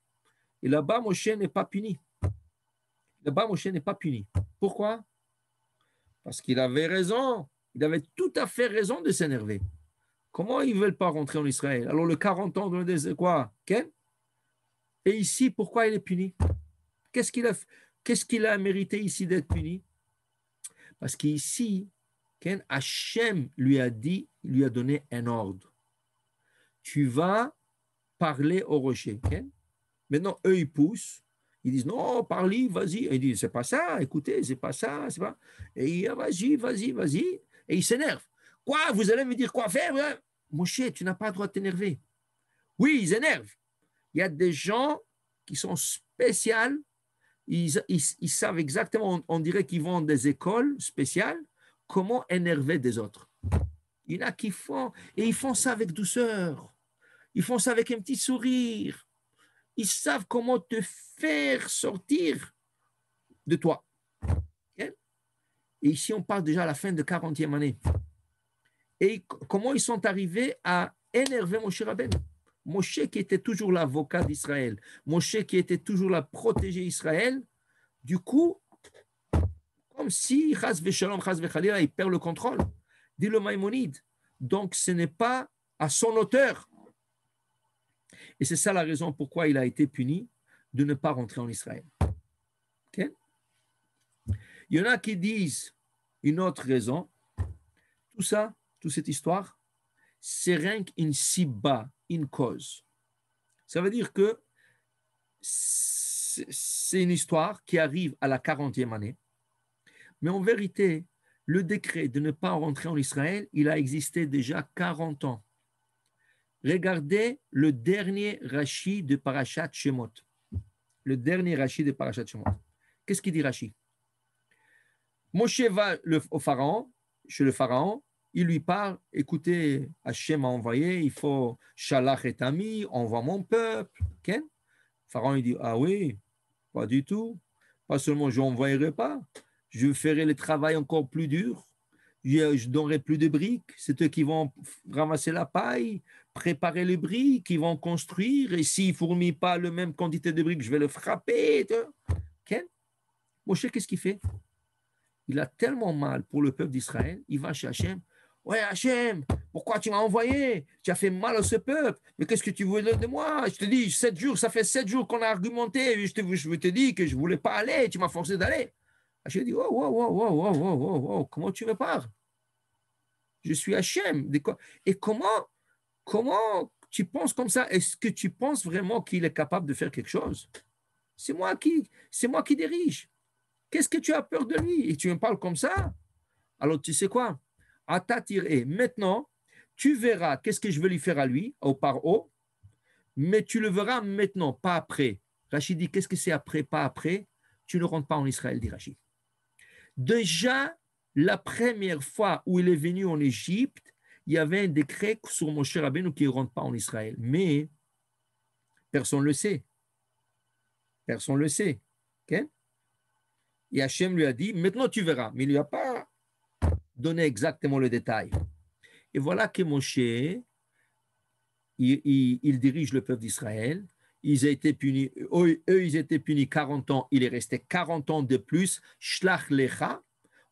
Et là-bas, Moshe n'est pas puni. Là-bas, Moshe n'est pas puni. Pourquoi? Parce qu'il avait raison. Il avait tout à fait raison de s'énerver. Comment ils ne veulent pas rentrer en Israël? Alors, le 40 ans, de quoi? Ken? Et ici, pourquoi il est puni? Qu'est-ce qu'il a mérité ici d'être puni? Parce qu'ici, Ken, Hachem lui a dit, lui a donné un ordre. Tu vas parler au rocher. Ken? Maintenant, eux, ils poussent. Ils disent, non, parle, vas-y. Et ils disent, c'est pas ça, écoutez, c'est pas ça, c'est pas. Et il dit, vas-y. Et ils s'énervent. Quoi, vous allez me dire quoi faire? Hein? Moshe, tu n'as pas le droit de t'énerver. Oui, ils énervent. Il y a des gens qui sont spéciaux. Ils savent exactement, on dirait qu'ils vont des écoles spéciales, comment énerver des autres. Il y en a qui font, et ils font ça avec douceur. Ils font ça avec un petit sourire. Ils savent comment te faire sortir de toi. Et ici, on parle déjà à la fin de 40e année. Et comment ils sont arrivés à énerver Moshe Rabbeinu. Moshe qui était toujours l'avocat d'Israël, Moshe qui était toujours là protéger Israël, du coup, comme si Chas v'Shalom, Chas v'Chalila, il perd le contrôle. Dit le Maïmonide. Donc, ce n'est pas à son auteur. Et c'est ça la raison pourquoi il a été puni de ne pas rentrer en Israël. Okay? Il y en a qui disent une autre raison. Tout ça, toute cette histoire, c'est rien qu'une siba, une cause. Ça veut dire que c'est une histoire qui arrive à la 40e année, mais en vérité, le décret de ne pas rentrer en Israël, il a existé déjà 40 ans. Regardez le dernier Rashi de Parashat Shemot. Le dernier Rashi de Parashat Shemot. Qu'est-ce qu'il dit Rashi? Moshe va au pharaon, chez le pharaon, il lui parle, écoutez, Hachem a envoyé, il faut Shalach et Ami, envoie mon peuple. Okay? Le pharaon il dit, ah oui, pas du tout. Pas seulement je n'envoyerai pas, je ferai le travail encore plus dur. Je donnerai plus de briques. C'est eux qui vont ramasser la paille, préparer les briques, qui vont construire. Et s'ils ne fourmillent pas la même quantité de briques, je vais le frapper. Okay? Moshe, qu'est-ce qu'il fait? Il a tellement mal pour le peuple d'Israël, il va chez Hachem. Ouais, Hachem, pourquoi tu m'as envoyé? Tu as fait mal à ce peuple. Mais qu'est-ce que tu voulais de moi? Je te dis, 7 jours, ça fait 7 jours qu'on a argumenté. Je te dis que je ne voulais pas aller. Tu m'as forcé d'aller. Hachem dit, oh, comment tu me parles? Je suis Hachem. Et comment tu penses comme ça? Est-ce que tu penses vraiment qu'il est capable de faire quelque chose? C'est moi qui dirige. Qu'est-ce que tu as peur de lui? Et tu me parles comme ça? Alors, tu sais quoi? Maintenant, tu verras qu'est-ce que je vais lui faire à lui, au paro, mais tu le verras maintenant, pas après. Rachid dit, qu'est-ce que c'est après, pas après? Tu ne rentres pas en Israël, dit Rachid. Déjà, la première fois où il est venu en Égypte, il y avait un décret sur Moshe Rabbeinu qui ne rentre pas en Israël. Mais personne ne le sait. Personne ne le sait. Okay? Et Hachem lui a dit, maintenant tu verras. Mais il ne lui a pas donné exactement le détail. Et voilà que Moshe, il dirige le peuple d'Israël. Ils ont été punis, eux, ils étaient punis 40 ans. Il est resté 40 ans de plus. Shlach lecha,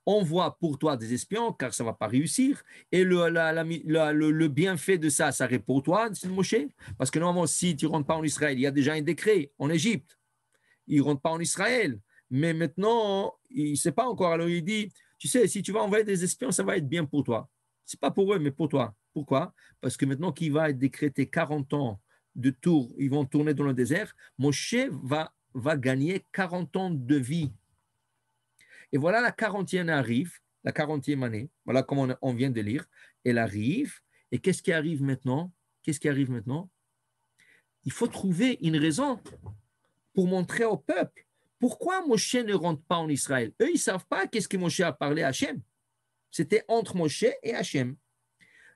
envoie pour toi des espions, car ça ne va pas réussir. Et le bienfait de ça serait pour toi, Moshe. Parce que normalement, si tu ne rentres pas en Israël, il y a déjà un décret en Égypte. Il ne rentre pas en Israël. Mais maintenant, il ne sait pas encore. Alors il dit, tu sais, si tu vas envoyer des espions, ça va être bien pour toi. Ce n'est pas pour eux, mais pour toi. Pourquoi? Parce que maintenant qu'il va être décrété 40 ans de tour, ils vont tourner dans le désert, Moshe va gagner 40 ans de vie. Et voilà, la 40e arrive, la 40e année, voilà comme on vient de lire, elle arrive. Et qu'est-ce qui arrive maintenant? Qu'est-ce qui arrive maintenant? Il faut trouver une raison pour montrer au peuple pourquoi Moshe ne rentre pas en Israël. Eux, ils ne savent pas qu'est-ce que Moshe a parlé à Hachem. C'était entre Moshe et Hachem.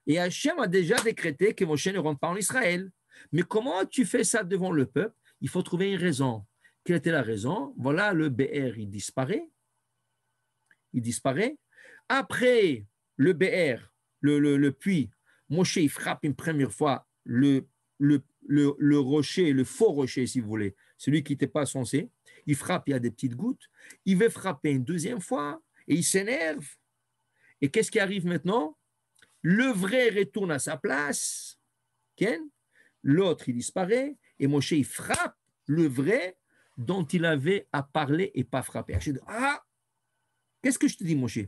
Et Hachem a déjà décrété que Moshe ne rentre pas en Israël. Mais comment tu fais ça devant le peuple? Il faut trouver une raison. Quelle était la raison? Voilà, le BR, il disparaît. Il disparaît. Après le BR, le puits, Moshe, il frappe une première fois le rocher, le faux rocher, si vous voulez, celui qui n'était pas censé. Il frappe, il y a des petites gouttes. Il veut frapper une deuxième fois et il s'énerve. Et qu'est-ce qui arrive maintenant? Le vrai retourne à sa place. Ken? L'autre, il disparaît. Et Moshe, il frappe le vrai dont il avait à parler et pas frapper. Ah, qu'est-ce que je te dis, Moshe?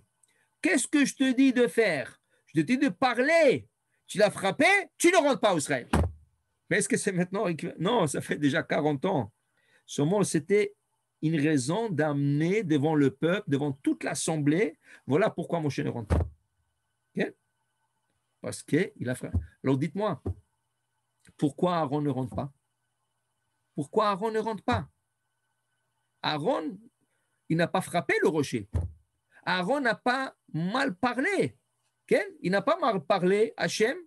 Qu'est-ce que je te dis de faire? Je te dis de parler. Tu l'as frappé, tu ne rentres pas au Israël. Mais est-ce que c'est maintenant? Non, ça fait déjà 40 ans. Seulement, c'était une raison d'amener devant le peuple, devant toute l'assemblée. Voilà pourquoi Moshe ne rentre pas. Okay? Parce qu'il a frappé. Alors dites-moi, pourquoi Aaron ne rentre pas? Pourquoi Aaron ne rentre pas? Aaron, il n'a pas frappé le rocher. Aaron n'a pas mal parlé. Okay? Il n'a pas mal parlé à Hachem.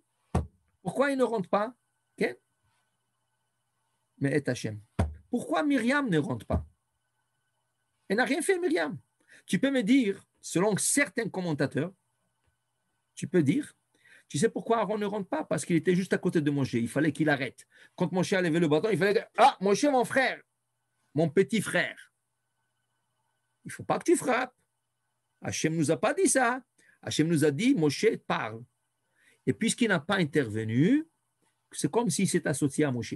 Pourquoi il ne rentre pas? Okay? Mais est Hachem. Pourquoi Myriam ne rentre pas? Elle n'a rien fait, Myriam. Tu peux me dire, selon certains commentateurs, tu peux dire, tu sais pourquoi Aaron ne rentre pas? Parce qu'il était juste à côté de Moshe. Il fallait qu'il arrête. Quand Moshe a levé le bâton, il fallait dire, ah, Moshe, mon frère, mon petit frère, il ne faut pas que tu frappes. Hachem ne nous a pas dit ça. Hachem nous a dit, Moshe parle. Et puisqu'il n'a pas intervenu, c'est comme s'il s'est associé à Moshe.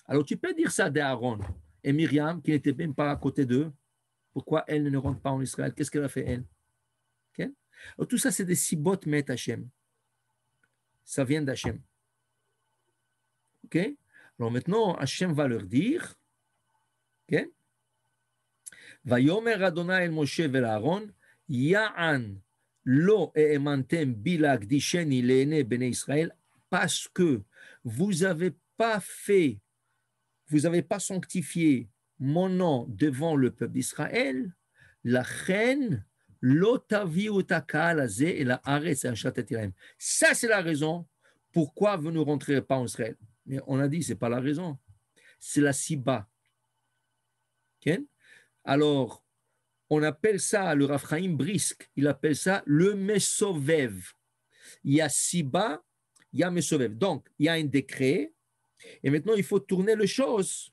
Alors tu peux dire ça d'Aaron et Myriam, qui n'était même pas à côté d'eux. Pourquoi elle ne rentre pas en Israël? Qu'est-ce qu'elle a fait, elle? Okay? Alors, tout ça, c'est des sibot met Hachem. Ça vient d'Hachem. OK? Alors maintenant, Hachem va leur dire, OK? Vayomer Adonai el Moshe vel Aaron, Ya'an lo e'emantem bilagdisheni le'ene bene Israël, parce que vous n'avez pas fait, vous n'avez pas sanctifié mon nom devant le peuple d'Israël, la reine l'otaviu takal azeh et la haaretz achatet. Ça, c'est la raison pourquoi vous ne rentrerez pas en Israël. Mais on a dit, ce n'est pas la raison. C'est la siba. Okay? Alors, on appelle ça, le Rav Chaim Brisk, il appelle ça le mesovev. Il y a siba, il y a mesovev. Donc, il y a un décret, et maintenant, il faut tourner les choses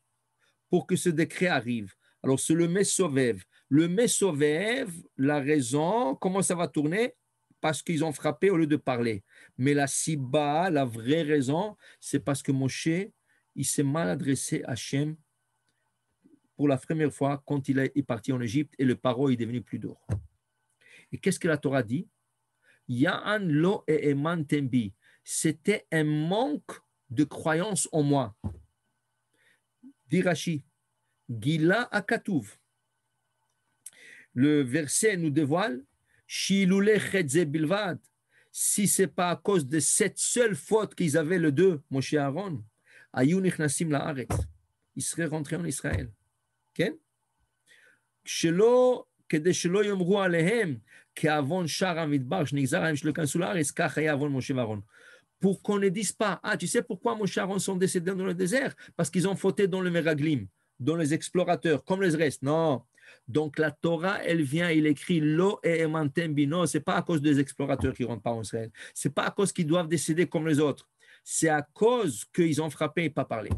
pour que ce décret arrive. Alors, c'est le mesovev. Le mesovev, la raison, comment ça va tourner? Parce qu'ils ont frappé au lieu de parler. Mais la siba, la vraie raison, c'est parce que Moshe, il s'est mal adressé à Hachem pour la première fois quand il est parti en Égypte et le paro est devenu plus dur. Et qu'est-ce que la Torah dit? Ya'an lo e'eman tembi. C'était un manque de croyance en moi. Dit Rashi, Gila akatuv. Le verset nous dévoile, Shiloulé chetze bilvad. Si ce n'est pas à cause de cette seule faute qu'ils avaient les deux, Moshe et Aaron, Ayu nichnasim la'aretz. Ils seraient rentrés en Israël. כן? כדי שלא יאמרו עליהם כעוון שאר המדבר שנגזר עליהם שלא יכנסו לארץ, כך היה עוון משה ואהרון. Pour qu'on ne dise pas, ah, tu sais pourquoi Moshe et Aaron sont décédés dans le désert? Parce qu'ils ont fauté dans le Meraglim, dans les explorateurs, comme les restes. Non. Donc la Torah, elle vient, il écrit Lo et emantem bino. C'est pas à cause des explorateurs qui ne rentrent pas en Israël. C'est pas à cause qu'ils doivent décéder comme les autres. C'est à cause qu'ils ont frappé et pas parlé.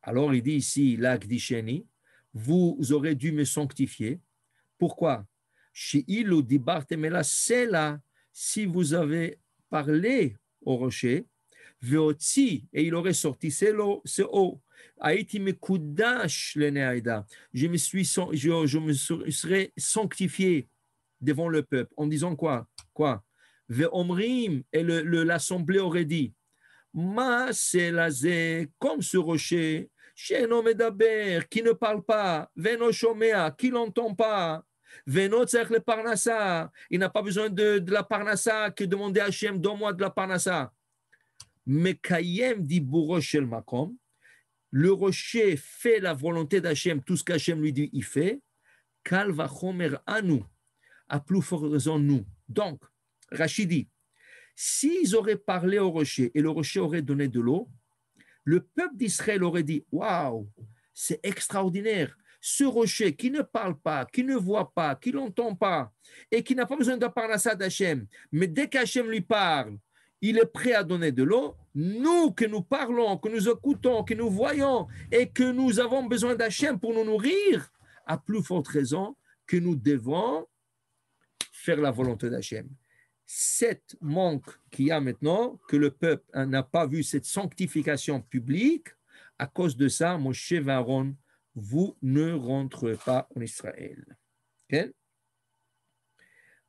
Alors, il dit ici, l'Akdisheni, vous aurez dû me sanctifier. Pourquoi? C'est là, si vous avez parlé au rocher, et il aurait sorti c'est eau. Je me serais sanctifié devant le peuple en disant quoi? Et l'assemblée aurait dit, Ma c'est comme ce rocher, Sheno Medaber, qui ne parle pas, Veno Shomea, qui n'entend pas, Veno Tzech le Parnassa, il n'a pas besoin de la Parnassa, que demander à Hachem, donne-moi de la Parnassa. Mekayem dit Shel Makom, le rocher fait la volonté d'Hachem, tout ce qu'Hachem lui dit, il fait, Kal Vachomer Anu, à plus forte raison nous. Donc, Rachidi, s'ils auraient parlé au rocher et le rocher aurait donné de l'eau, le peuple d'Israël aurait dit, waouh, c'est extraordinaire. Ce rocher qui ne parle pas, qui ne voit pas, qui n'entend pas et qui n'a pas besoin de parnassa d'Hachem, mais dès qu'Hachem lui parle, il est prêt à donner de l'eau. Nous que nous parlons, que nous écoutons, que nous voyons et que nous avons besoin d'Hachem pour nous nourrir, à plus forte raison que nous devons faire la volonté d'Hachem. Cette manque qu'il y a maintenant, que le peuple n'a pas vu cette sanctification publique, à cause de ça, Moshe et Aaron, vous ne rentrez pas en Israël. Okay?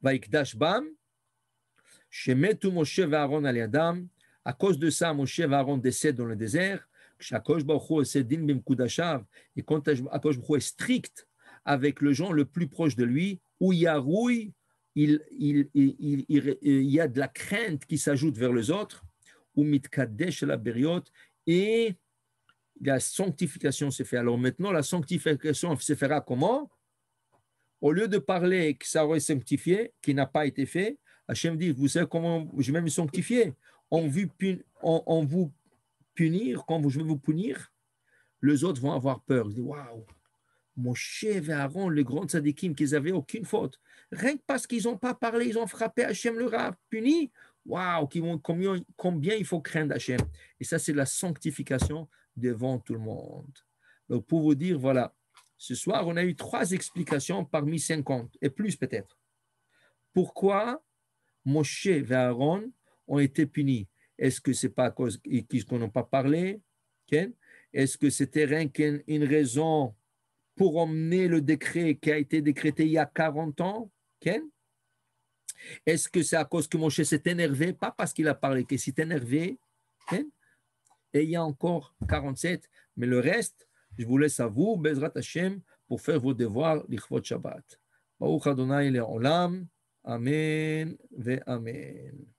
Vaikdash bam, shemetu Moshe et Aaron al yadam, à cause de ça, Moshe et Aaron décèdent dans le désert, Shakosh Baruch Hu sedin bimkudashav, et quand Akash Baruch Hu est strict avec le gens le plus proche de lui, ou Yaroui, il y a de la crainte qui s'ajoute vers les autres, ou mitkadesh la beriot, et la sanctification se fait. Alors maintenant, la sanctification se fera comment? Au lieu de parler que ça aurait sanctifié, qui n'a pas été fait, Hachem dit, vous savez comment je vais me sanctifier? On vous punir, quand je vais vous punir, les autres vont avoir peur. Ils disent, waouh! Moshe et Aaron, les grands tzadikim, qu'ils n'avaient aucune faute. Rien que parce qu'ils n'ont pas parlé, ils ont frappé, Hachem leur a puni. Waouh, combien il faut craindre Hachem. Et ça, c'est la sanctification devant tout le monde. Donc, pour vous dire, voilà, ce soir, on a eu 3 explications parmi 50, et plus peut-être. Pourquoi Moshe et Aaron ont été punis? Est-ce que ce n'est pas à cause qu'ils n'ont pas parlé? Est-ce que c'était rien qu'une raison pour emmener le décret qui a été décrété il y a 40 ans? Est-ce que c'est à cause que Moshe s'est énervé? Pas parce qu'il a parlé, qu'il s'est énervé. Hein? Et il y a encore 47. Mais le reste, je vous laisse à vous, Bezrat Hashem, pour faire vos devoirs, l'Ichvot Shabbat. Baruch Adonai Le'olam. Amen ve Amen.